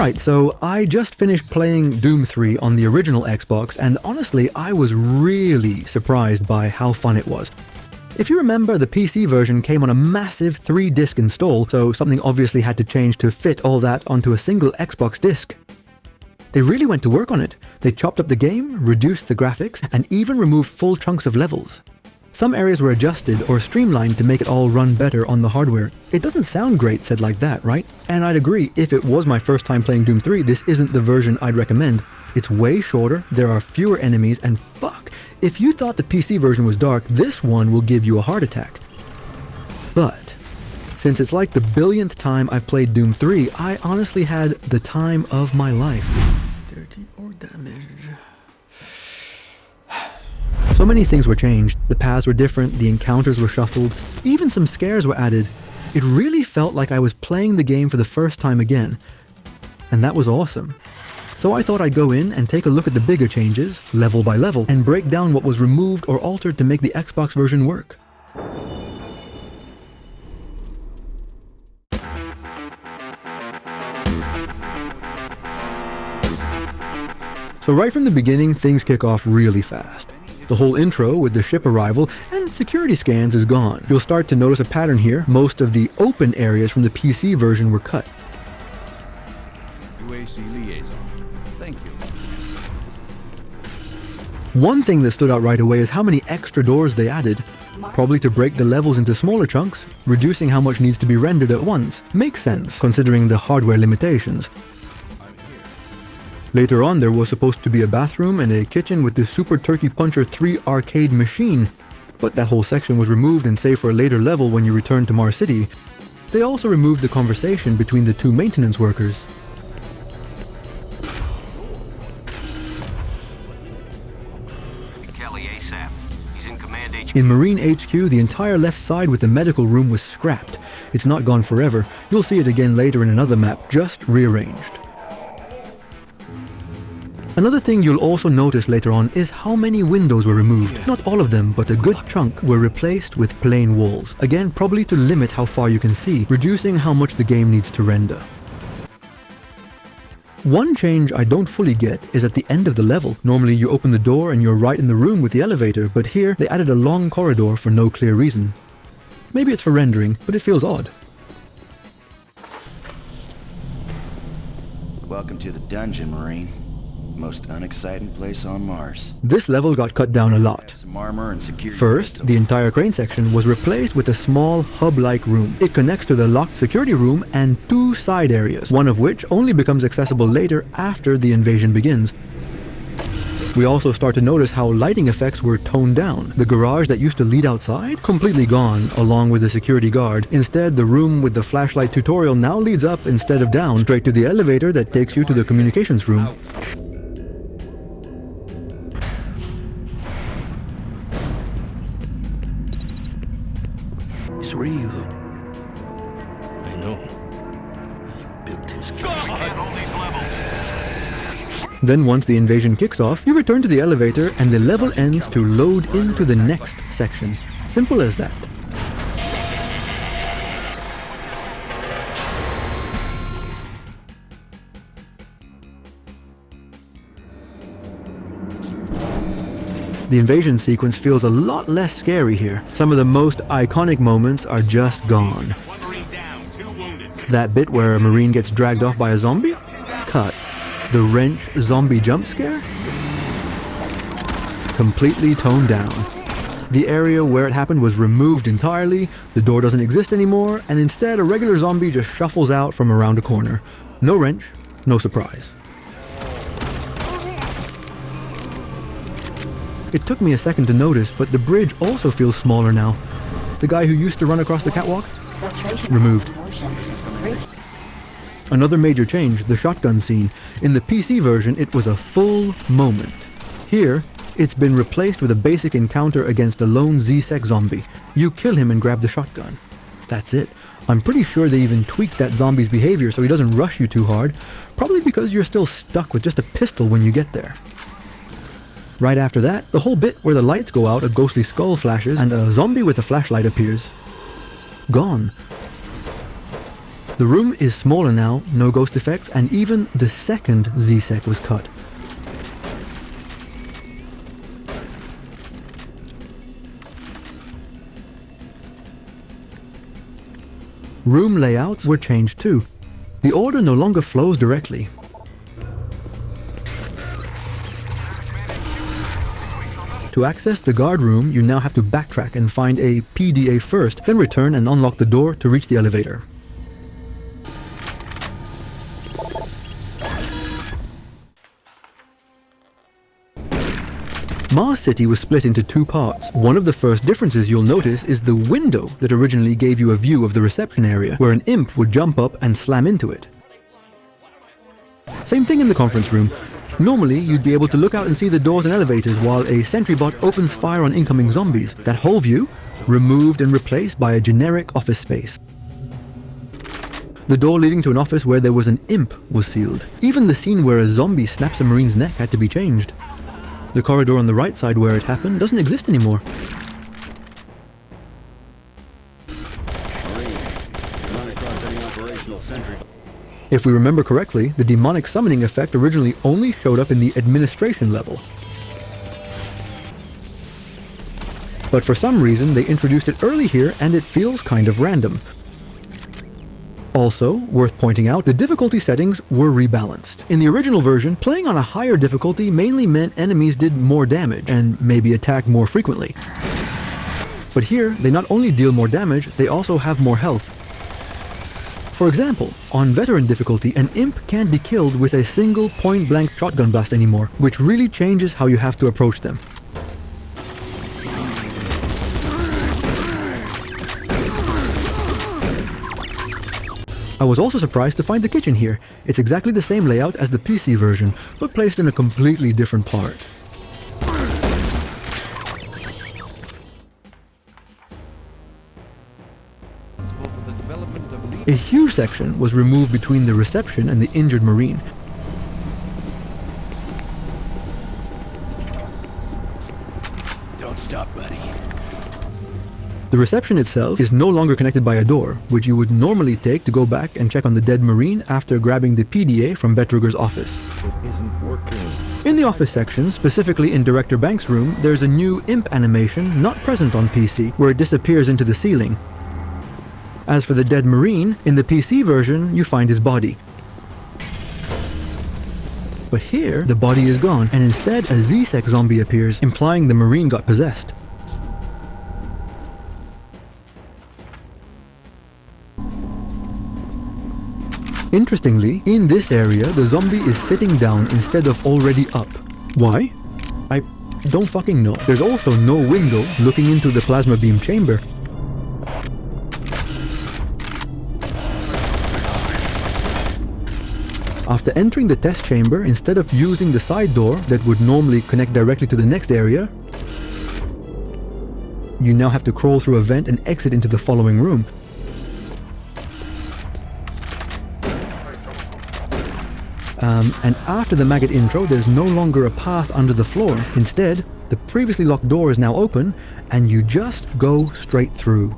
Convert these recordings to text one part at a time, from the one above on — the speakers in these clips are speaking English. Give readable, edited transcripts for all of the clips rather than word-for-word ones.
Alright, so I just finished playing Doom 3 on the original Xbox, and honestly, I was really surprised by how fun it was. If you remember, the PC version came on a massive 3-disc install, so something obviously had to change to fit all that onto a single Xbox disc. They really went to work on it. They chopped up the game, reduced the graphics, and even removed full chunks of levels. Some areas were adjusted or streamlined to make it all run better on the hardware. It doesn't sound great said like that, right? And I'd agree, if it was my first time playing Doom 3, this isn't the version I'd recommend. It's way shorter, there are fewer enemies, and fuck, if you thought the PC version was dark, this one will give you a heart attack. But since it's like the billionth time I've played Doom 3, I honestly had the time of my life. Dirty or damage. So many things were changed. The paths were different, the encounters were shuffled, even some scares were added. It really felt like I was playing the game for the first time again. And that was awesome. So I thought I'd go in and take a look at the bigger changes, level by level, and break down what was removed or altered to make the Xbox version work. So right from the beginning, things kick off really fast. The whole intro with the ship arrival and security scans is gone. You'll start to notice a pattern here. Most of the open areas from the PC version were cut. UAC liaison. Thank you. One thing that stood out right away is how many extra doors they added. Probably to break the levels into smaller chunks, reducing how much needs to be rendered at once. Makes sense, considering the hardware limitations. Later on, there was supposed to be a bathroom and a kitchen with the Super Turkey Puncher 3 arcade machine, but that whole section was removed and saved for a later level when you return to Mars City. They also removed the conversation between the two maintenance workers. Kelly ASAP. He's in Command HQ. In Marine HQ, the entire left side with the medical room was scrapped. It's not gone forever. You'll see it again later in another map, just rearranged. Another thing you'll also notice later on is how many windows were removed. Not all of them, but a good chunk were replaced with plain walls. Again, probably to limit how far you can see, reducing how much the game needs to render. One change I don't fully get is at the end of the level. Normally you open the door and you're right in the room with the elevator, but here they added a long corridor for no clear reason. Maybe it's for rendering, but it feels odd. Welcome to the dungeon, Marine. Most unexciting place on Mars. This level got cut down a lot. Some armor and security. First, the entire crane section was replaced with a small hub-like room. It connects to the locked security room and two side areas, one of which only becomes accessible later after the invasion begins. We also start to notice how lighting effects were toned down. The garage that used to lead outside? Completely gone, along with the security guard. Instead, the room with the flashlight tutorial now leads up instead of down, straight to the elevator that takes you to the communications room. It's real. I know. Built his Can't hold these levels. Then once the invasion kicks off, you return to the elevator and the level ends to load into the next section. Simple as that. The invasion sequence feels a lot less scary here. Some of the most iconic moments are just gone. One Marine down, 2 wounded. That bit where a Marine gets dragged off by a zombie? Cut. The wrench zombie jump scare? Completely toned down. The area where it happened was removed entirely, the door doesn't exist anymore, and instead a regular zombie just shuffles out from around a corner. No wrench, no surprise. It took me a second to notice, but the bridge also feels smaller now. The guy who used to run across the catwalk? Removed. Another major change, the shotgun scene. In the PC version, it was a full moment. Here, it's been replaced with a basic encounter against a lone Z-Sec zombie. You kill him and grab the shotgun. That's it. I'm pretty sure they even tweaked that zombie's behavior so he doesn't rush you too hard, probably because you're still stuck with just a pistol when you get there. Right after that, the whole bit where the lights go out, a ghostly skull flashes, and a zombie with a flashlight appears. Gone. The room is smaller now, no ghost effects, and even the second Z-Sec was cut. Room layouts were changed too. The order no longer flows directly. To access the guard room, you now have to backtrack and find a PDA first, then return and unlock the door to reach the elevator. Mars City was split into two parts. One of the first differences you'll notice is the window that originally gave you a view of the reception area, where an imp would jump up and slam into it. Same thing in the conference room. Normally, you'd be able to look out and see the doors and elevators while a sentry bot opens fire on incoming zombies. That whole view, removed and replaced by a generic office space. The door leading to an office where there was an imp was sealed. Even the scene where a zombie snaps a Marine's neck had to be changed. The corridor on the right side where it happened doesn't exist anymore. If we remember correctly, the demonic summoning effect originally only showed up in the administration level. But for some reason, they introduced it early here and it feels kind of random. Also, worth pointing out, the difficulty settings were rebalanced. In the original version, playing on a higher difficulty mainly meant enemies did more damage and maybe attacked more frequently. But here, they not only deal more damage, they also have more health. For example, on veteran difficulty, an imp can't be killed with a single point-blank shotgun blast anymore, which really changes how you have to approach them. I was also surprised to find the kitchen here. It's exactly the same layout as the PC version, but placed in a completely different part. A huge section was removed between the reception and the injured Marine. Don't stop, buddy. The reception itself is no longer connected by a door, which you would normally take to go back and check on the dead Marine after grabbing the PDA from Betruger's office. It isn't working. In the office section, specifically in Director Banks' room, there's a new imp animation not present on PC, where it disappears into the ceiling. As for the dead Marine, in the PC version, you find his body. But here, the body is gone, and instead a Z-Sec zombie appears, implying the Marine got possessed. Interestingly, in this area, the zombie is sitting down instead of already up. Why? I don't fucking know. There's also no window looking into the plasma beam chamber. After entering the test chamber, instead of using the side door that would normally connect directly to the next area, you now have to crawl through a vent and exit into the following room. And after the maggot intro, there's no longer a path under the floor. Instead, the previously locked door is now open, and you just go straight through.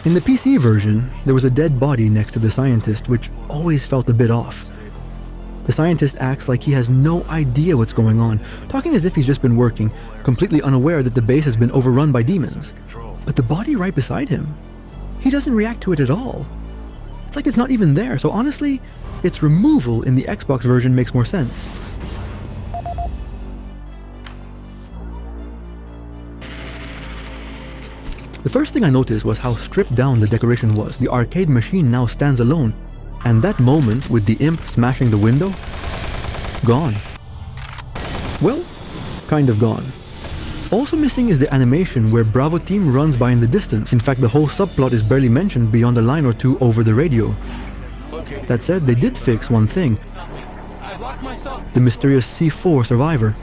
In the PC version, there was a dead body next to the scientist, which always felt a bit off. The scientist acts like he has no idea what's going on, talking as if he's just been working, completely unaware that the base has been overrun by demons. But the body right beside him, he doesn't react to it at all. It's like it's not even there, so honestly, its removal in the Xbox version makes more sense. The first thing I noticed was how stripped down the decoration was. The arcade machine now stands alone, and that moment with the imp smashing the window, gone. Well, kind of gone. Also missing is the animation where Bravo Team runs by in the distance. In fact, the whole subplot is barely mentioned beyond a line or two over the radio. That said, they did fix one thing. The mysterious C4 survivor.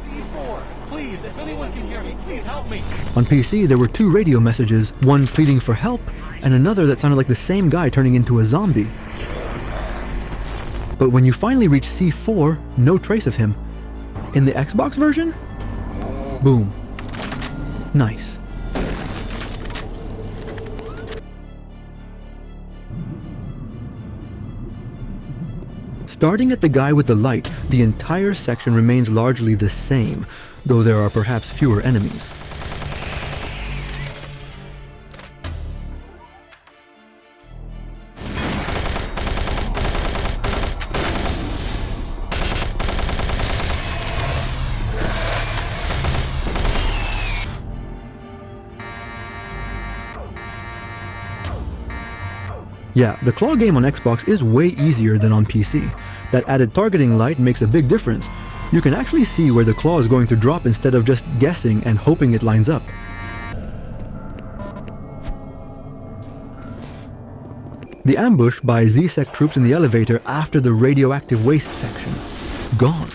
Please, if anyone can hear me, please help me. On PC, there were two radio messages, one pleading for help, and another that sounded like the same guy turning into a zombie. But when you finally reach C4, no trace of him. In the Xbox version? Boom. Nice. Starting at the guy with the light, the entire section remains largely the same, though there are perhaps fewer enemies. Yeah, the claw game on Xbox is way easier than on PC. That added targeting light makes a big difference. You can actually see where the claw is going to drop instead of just guessing and hoping it lines up. The ambush by Z-Sec troops in the elevator after the radioactive waste section. Gone.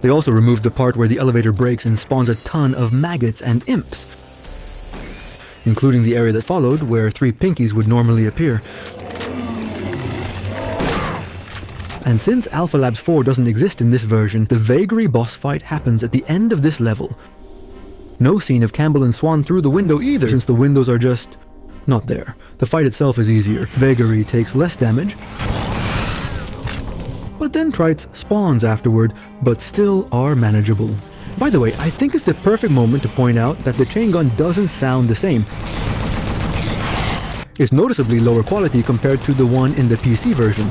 They also removed the part where the elevator breaks and spawns a ton of maggots and imps, including the area that followed, where 3 pinkies would normally appear. And since Alpha Labs 4 doesn't exist in this version, the Vagary boss fight happens at the end of this level. No scene of Campbell and Swan through the window either, since the windows are just not there. The fight itself is easier. Vagary takes less damage, but then Trites spawns afterward, but still are manageable. By the way, I think it's the perfect moment to point out that the chain gun doesn't sound the same. It's noticeably lower quality compared to the one in the PC version.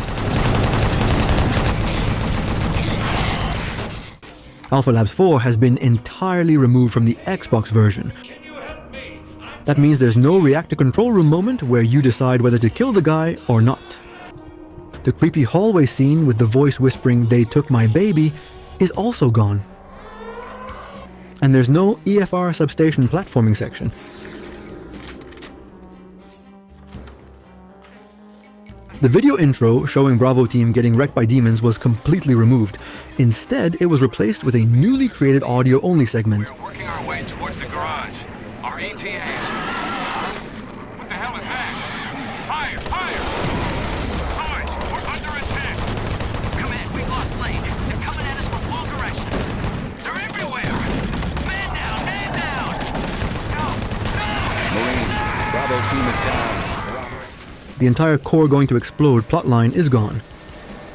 Alpha Labs 4 has been entirely removed from the Xbox version. That means there's no reactor control room moment where you decide whether to kill the guy or not. The creepy hallway scene with the voice whispering, "They took my baby," is also gone. And there's no EFR substation platforming section. The video intro showing Bravo Team getting wrecked by demons was completely removed. Instead, it was replaced with a newly created audio-only segment. We're working our way towards the garage. Our ETAs. What the hell is that? Fire! Fire! Sarge, we're under attack. Command, we lost lane. They're coming at us from all directions. They're everywhere. Man down! Man down! No! No! Marine, Bravo team is down. The entire core going to explode plotline is gone.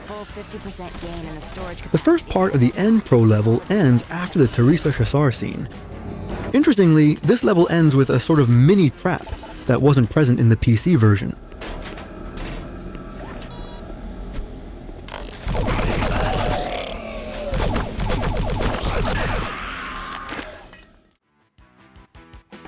Full 50% gain in the storage The first part of the End Pro level ends after the Teresa Chassar scene. Interestingly, this level ends with a sort of mini trap that wasn't present in the PC version.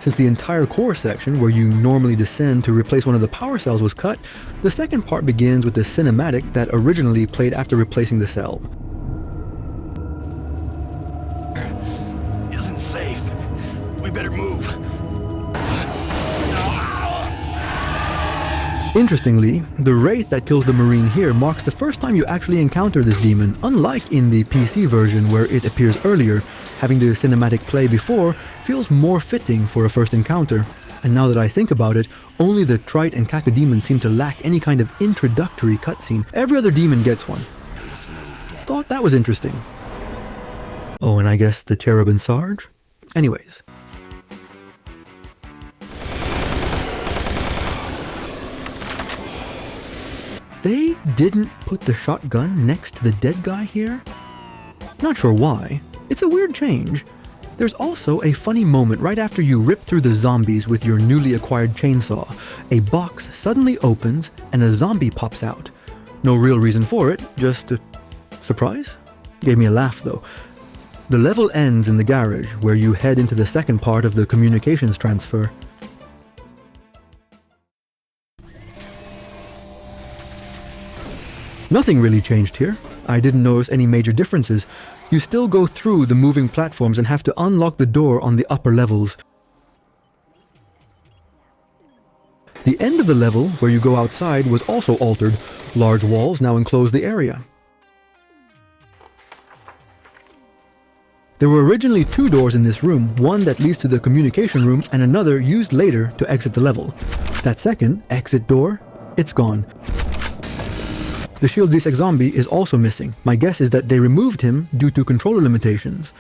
Since the entire core section, where you normally descend to replace one of the power cells, was cut, the second part begins with the cinematic that originally played after replacing the cell. Isn't safe. We better move. Interestingly, the Wraith that kills the Marine here marks the first time you actually encounter this demon, unlike in the PC version where it appears earlier. Having the cinematic play before feels more fitting for a first encounter. And now that I think about it, only the Trite and Cacodemon seem to lack any kind of introductory cutscene. Every other demon gets one. Thought that was interesting. Oh, and I guess the Cherub and Sarge? Anyways. They didn't put the shotgun next to the dead guy here? Not sure why. It's a weird change. There's also a funny moment right after you rip through the zombies with your newly acquired chainsaw. A box suddenly opens and a zombie pops out. No real reason for it, just a surprise? Gave me a laugh though. The level ends in the garage, where you head into the second part of the communications transfer. Nothing really changed here. I didn't notice any major differences. You still go through the moving platforms and have to unlock the door on the upper levels. The end of the level, where you go outside, was also altered. Large walls now enclose the area. There were originally 2 doors in this room, one that leads to the communication room and another used later to exit the level. That second exit door, it's gone. The Shield Z-Sec zombie is also missing. My guess is that they removed him due to controller limitations.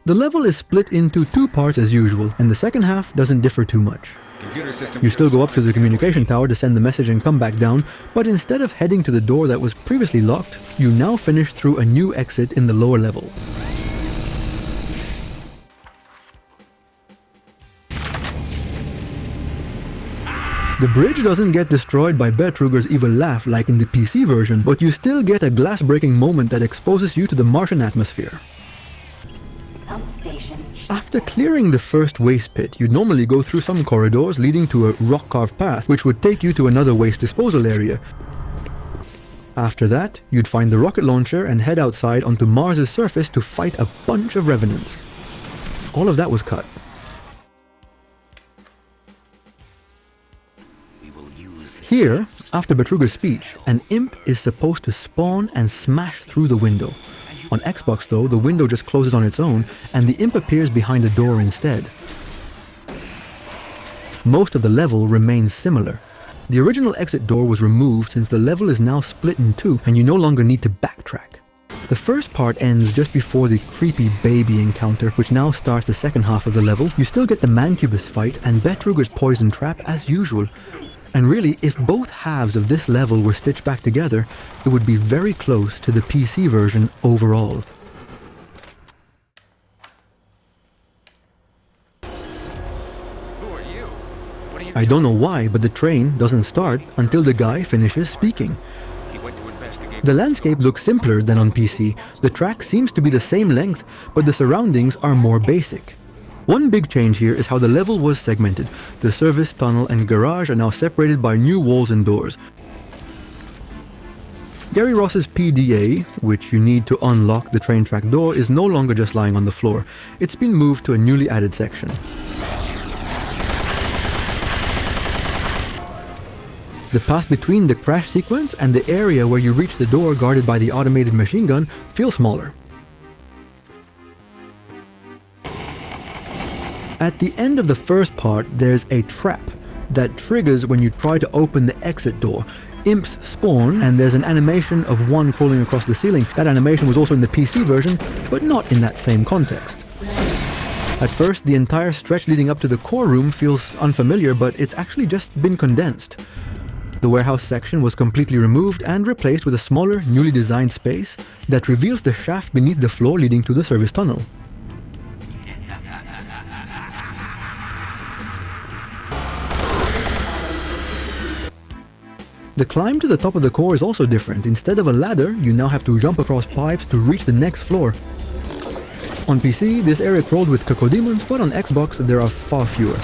The level is split into two parts as usual, and the second half doesn't differ too much. Computer system. You still go up to the communication tower to send the message and come back down, but instead of heading to the door that was previously locked, you now finish through a new exit in the lower level. The bridge doesn't get destroyed by Betruger's evil laugh like in the PC version, but you still get a glass-breaking moment that exposes you to the Martian atmosphere. Pump station. After clearing the first waste pit, you'd normally go through some corridors leading to a rock-carved path, which would take you to another waste disposal area. After that, you'd find the rocket launcher and head outside onto Mars' surface to fight a bunch of revenants. All of that was cut. Here, after Betruger's speech, an imp is supposed to spawn and smash through the window. On Xbox though, the window just closes on its own, and the imp appears behind a door instead. Most of the level remains similar. The original exit door was removed since the level is now split in two, and you no longer need to backtrack. The first part ends just before the creepy baby encounter, which now starts the second half of the level. You still get the Mancubus fight and Betruger's poison trap as usual. And really, if both halves of this level were stitched back together, it would be very close to the PC version overall. Who are you? What are you I don't know why, but the train doesn't start until the guy finishes speaking. He went to investigate. The landscape looks simpler than on PC. The track seems to be the same length, but the surroundings are more basic. One big change here is how the level was segmented. The service, tunnel, and garage are now separated by new walls and doors. Gary Ross's PDA, which you need to unlock the train track door, is no longer just lying on the floor. It's been moved to a newly added section. The path between the crash sequence and the area where you reach the door guarded by the automated machine gun feels smaller. At the end of the first part, there's a trap that triggers when you try to open the exit door. Imps spawn, and there's an animation of one crawling across the ceiling. That animation was also in the PC version, but not in that same context. At first, the entire stretch leading up to the core room feels unfamiliar, but it's actually just been condensed. The warehouse section was completely removed and replaced with a smaller, newly designed space that reveals the shaft beneath the floor leading to the service tunnel. The climb to the top of the core is also different. Instead of a ladder, you now have to jump across pipes to reach the next floor. On PC, this area crawled with cacodemons, but on Xbox there are far fewer.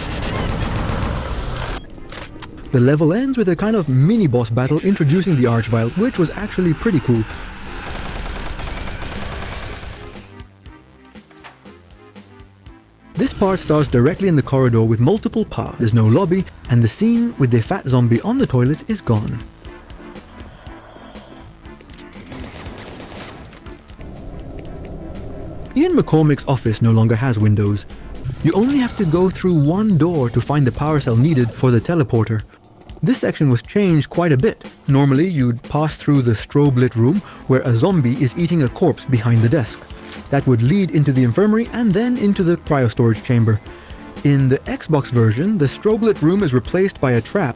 The level ends with a kind of mini-boss battle introducing the Archvile, which was actually pretty cool. This part starts directly in the corridor with multiple paths. There's no lobby, and the scene with the fat zombie on the toilet is gone. Ian McCormick's office no longer has windows. You only have to go through one door to find the power cell needed for the teleporter. This section was changed quite a bit. Normally, you'd pass through the strobe-lit room where a zombie is eating a corpse behind the desk. That would lead into the infirmary and then into the cryo-storage chamber. In the Xbox version, the strobe-lit room is replaced by a trap.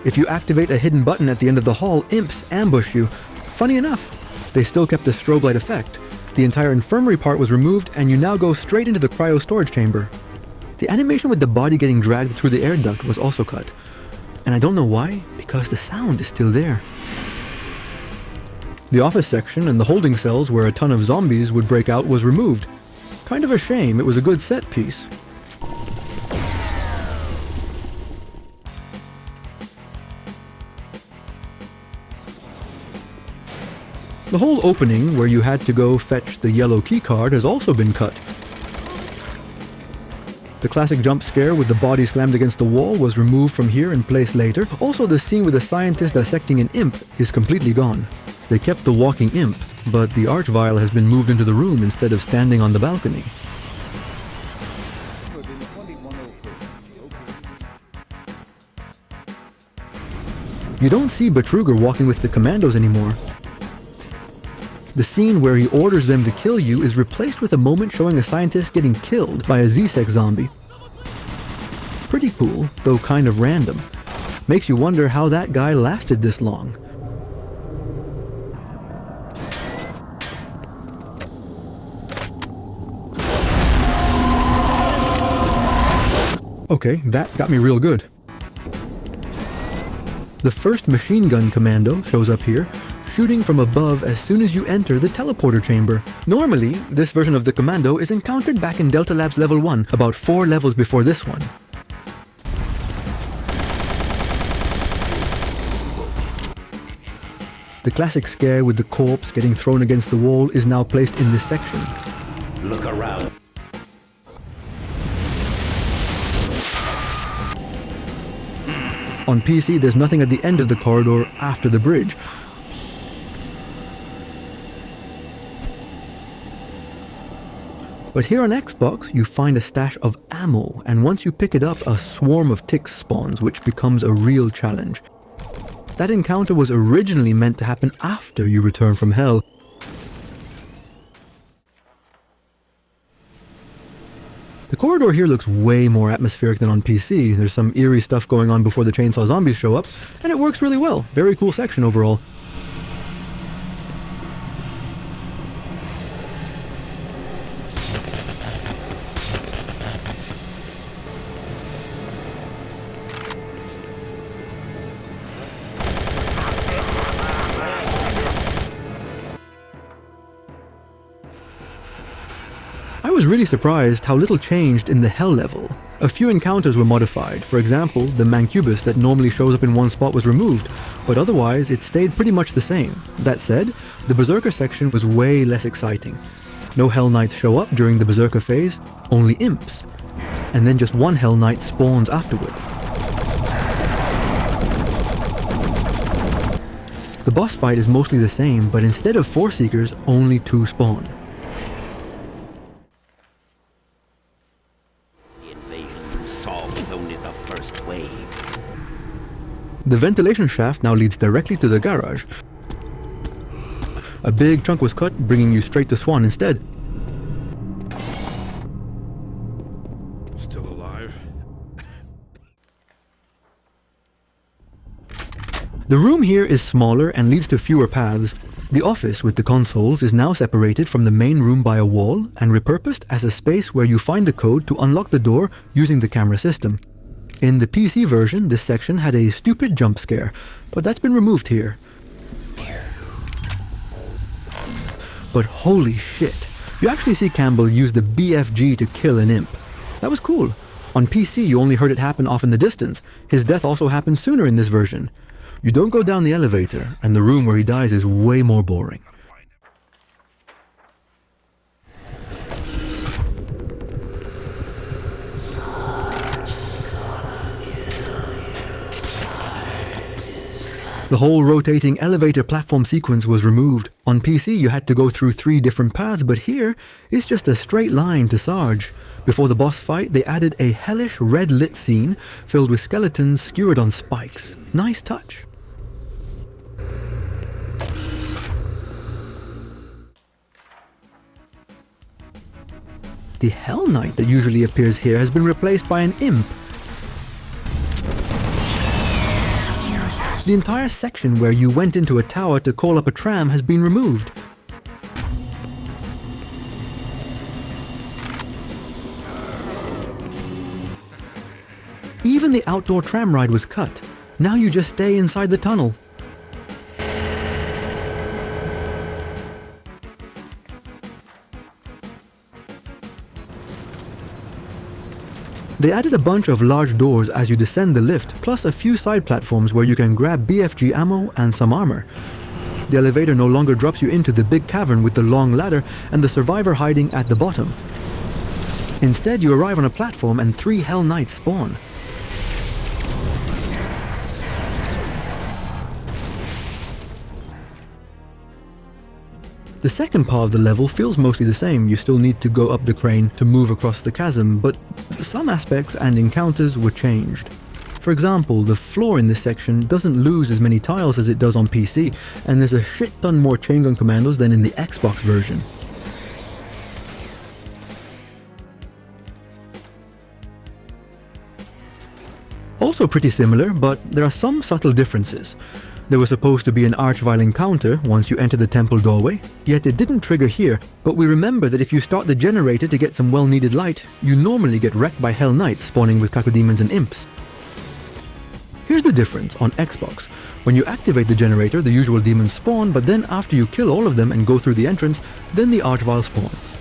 If you activate a hidden button at the end of the hall, imps ambush you. Funny enough, they still kept the strobe light effect. The entire infirmary part was removed, and you now go straight into the cryo-storage chamber. The animation with the body getting dragged through the air duct was also cut. And I don't know why, because the sound is still there. The office section and the holding cells where a ton of zombies would break out was removed. Kind of a shame, it was a good set piece. The whole opening, where you had to go fetch the yellow keycard, has also been cut. The classic jump scare with the body slammed against the wall was removed from here and placed later. Also, the scene with the scientist dissecting an imp is completely gone. They kept the walking imp, but the Archvile has been moved into the room instead of standing on the balcony. You don't see Betruger walking with the commandos anymore. The scene where he orders them to kill you is replaced with a moment showing a scientist getting killed by a Z-Sex zombie. Pretty cool, though kind of random. Makes you wonder how that guy lasted this long. Okay, that got me real good. The first machine gun commando shows up here, shooting from above as soon as you enter the teleporter chamber. Normally, this version of the commando is encountered back in Delta Labs Level 1, about 4 levels before this one. The classic scare with the corpse getting thrown against the wall is now placed in this section. Look around. On PC, there's nothing at the end of the corridor after the bridge. But here on Xbox, you find a stash of ammo, and once you pick it up, a swarm of ticks spawns, which becomes a real challenge. That encounter was originally meant to happen after you return from hell. The corridor here looks way more atmospheric than on PC. There's some eerie stuff going on before the chainsaw zombies show up, and it works really well. Very cool section overall. I was really surprised how little changed in the hell level. A few encounters were modified. For example, the mancubus that normally shows up in one spot was removed, but otherwise it stayed pretty much the same. That said, the Berserker section was way less exciting. No Hell Knights show up during the Berserker phase, only imps. And then just one Hell Knight spawns afterward. The boss fight is mostly the same, but instead of 4 Seekers, only 2 spawn. The ventilation shaft now leads directly to the garage. A big chunk was cut, bringing you straight to Swan instead. Still alive? The room here is smaller and leads to fewer paths. The office with the consoles is now separated from the main room by a wall and repurposed as a space where you find the code to unlock the door using the camera system. In the PC version, this section had a stupid jump scare, but that's been removed here. But holy shit, you actually see Campbell use the BFG to kill an imp. That was cool. On PC, you only heard it happen off in the distance. His death also happened sooner in this version. You don't go down the elevator, and the room where he dies is way more boring. The whole rotating elevator platform sequence was removed. On PC, you had to go through 3 different paths, but here, it's just a straight line to Sarge. Before the boss fight, they added a hellish red-lit scene filled with skeletons skewered on spikes. Nice touch. The Hell Knight that usually appears here has been replaced by an imp. The entire section where you went into a tower to call up a tram has been removed. Even the outdoor tram ride was cut. Now you just stay inside the tunnel. They added a bunch of large doors as you descend the lift, plus a few side platforms where you can grab BFG ammo and some armor. The elevator no longer drops you into the big cavern with the long ladder and the survivor hiding at the bottom. Instead, you arrive on a platform and 3 Hell Knights spawn. The second part of the level feels mostly the same. You still need to go up the crane to move across the chasm, but some aspects and encounters were changed. For example, the floor in this section doesn't lose as many tiles as it does on PC, and there's a shit ton more chain gun commandos than in the Xbox version. Also pretty similar, but there are some subtle differences. There was supposed to be an Archvile encounter once you enter the temple doorway, yet it didn't trigger here, but we remember that if you start the generator to get some well-needed light, you normally get wrecked by Hell Knights spawning with Cacodemons and Imps. Here's the difference on Xbox. When you activate the generator, the usual demons spawn, but then after you kill all of them and go through the entrance, then the Archvile spawns.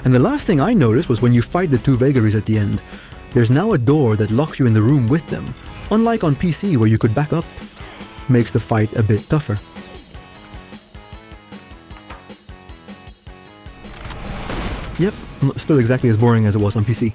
And the last thing I noticed was when you fight the two vagaries at the end. There's now a door that locks you in the room with them, unlike on PC where you could back up. Makes the fight a bit tougher. Yep, still exactly as boring as it was on PC.